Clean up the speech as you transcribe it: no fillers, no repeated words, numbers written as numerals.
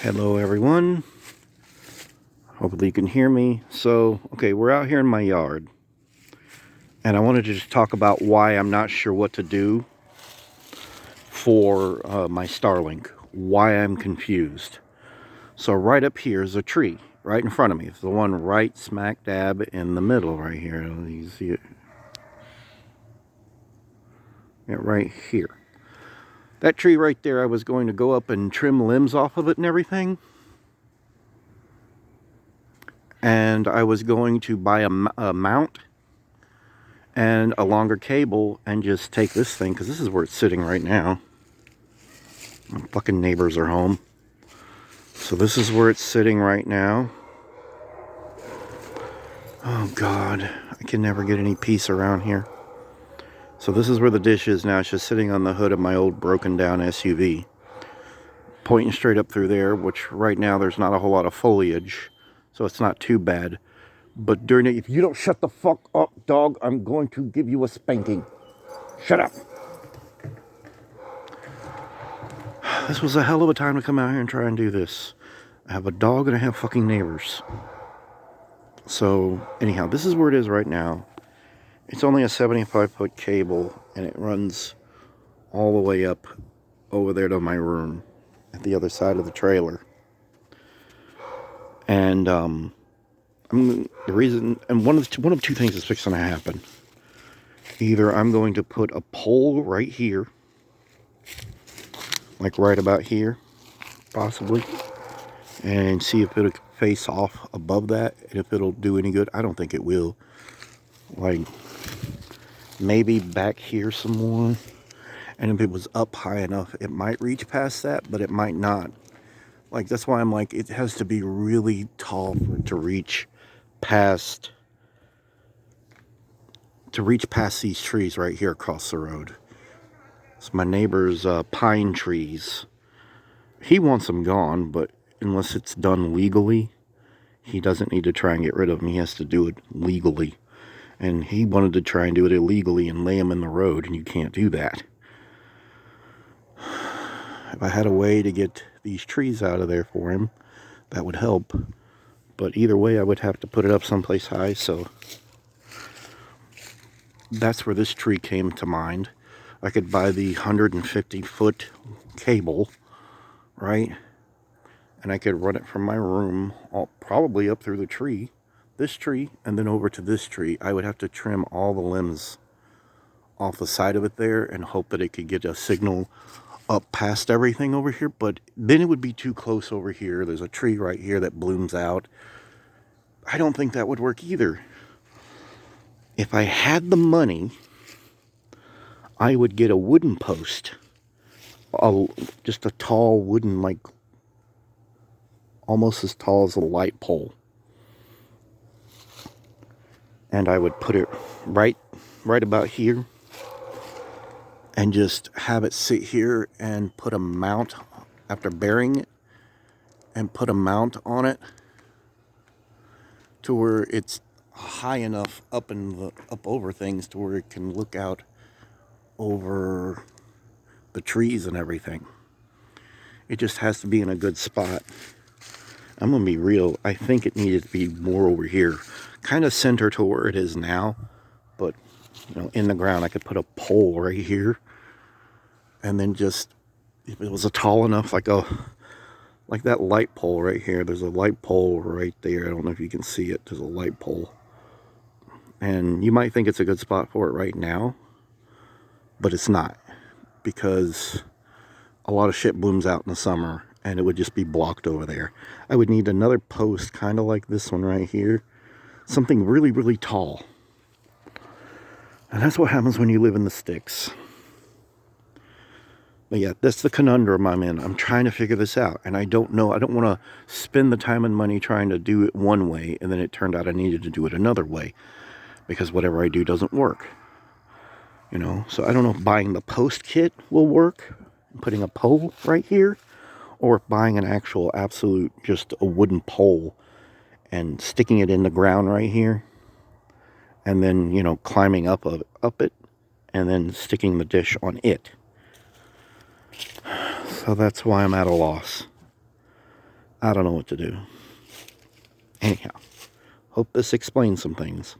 Hello everyone, hopefully you can hear me. Okay, we're out here in my yard and I wanted to just talk about why I'm not sure what to do for my Starlink, why I'm confused. So right up here is a tree right in front of me. It's the one right smack dab in the middle right here. You see it? Yeah, right here. That tree right there, I was going to go up and trim limbs off of it and everything. And I was going to buy a mount and a longer cable and just take this thing, because this is where it's sitting right now. My fucking neighbors are home. So this is where it's sitting right now. Oh God, I can never get any peace around here. So this is where the dish is now. It's just sitting on the hood of my old broken down SUV. Pointing straight up through there, which right now there's not a whole lot of foliage. So it's not too bad. But during it, if you don't shut the fuck up, dog, I'm going to give you a spanking. Shut up. This was a hell of a time to come out here and try and do this. I have a dog and I have fucking neighbors. So, anyhow, this is where it is right now. It's only a 75-foot cable, and it runs all the way up over there to my room at the other side of the trailer. And the reason, and one of two things is fixing to happen. Either I'm going to put a pole right here, like right about here, possibly, and see if it'll face off above that, and if it'll do any good. I don't think it will. Like, maybe back here some more, and if it was up high enough, it might reach past that, but it might not. Like, that's why I'm like, it has to be really tall for it to reach past these trees right here across the road. It's my neighbor's pine trees. He wants them gone, but unless it's done legally, he doesn't need to try and get rid of them. He has to do it legally. And he wanted to try and do it illegally and lay them in the road, and you can't do that. If I had a way to get these trees out of there for him, that would help. But either way, I would have to put it up someplace high, so that's where this tree came to mind. I could buy the 150-foot cable, right? And I could run it from my room, probably up through the tree, this tree, and then over to this tree. I would have to trim all the limbs off the side of it there and hope that it could get a signal up past everything over here, but then it would be too close over here. There's a tree right here that blooms out. I don't think that would work either. If I had the money, I would get a wooden post, just a tall wooden, like almost as tall as a light pole, and I would put it right about here, and just have it sit here and put a mount after burying it, and put a mount on it to where it's high enough up over things to where it can look out over the trees and everything. It just has to be in a good spot. I'm gonna be real. I think it needed to be more over here, kind of center to where it is now, but in the ground. I could put a pole right here, and then just, if it was a tall enough, like that light pole right here. There's a light pole right there. I don't know if you can see it. There's a light pole. And you might think it's a good spot for it right now, but it's not, because a lot of shit blooms out in the summer and it would just be blocked over there. I would need another post, kind of like this one right here. Something really, really tall. And that's what happens when you live in the sticks. But yeah, that's the conundrum I'm in. I'm trying to figure this out, and I don't know. I don't want to spend the time and money trying to do it one way, and then it turned out I needed to do it another way, because whatever I do doesn't work. So I don't know if buying the post kit will work, putting a pole right here, or if buying an actual absolute, just a wooden pole and sticking it in the ground right here, and then, climbing up it, and then sticking the dish on it. So that's why I'm at a loss. I don't know what to do. Anyhow, hope this explains some things.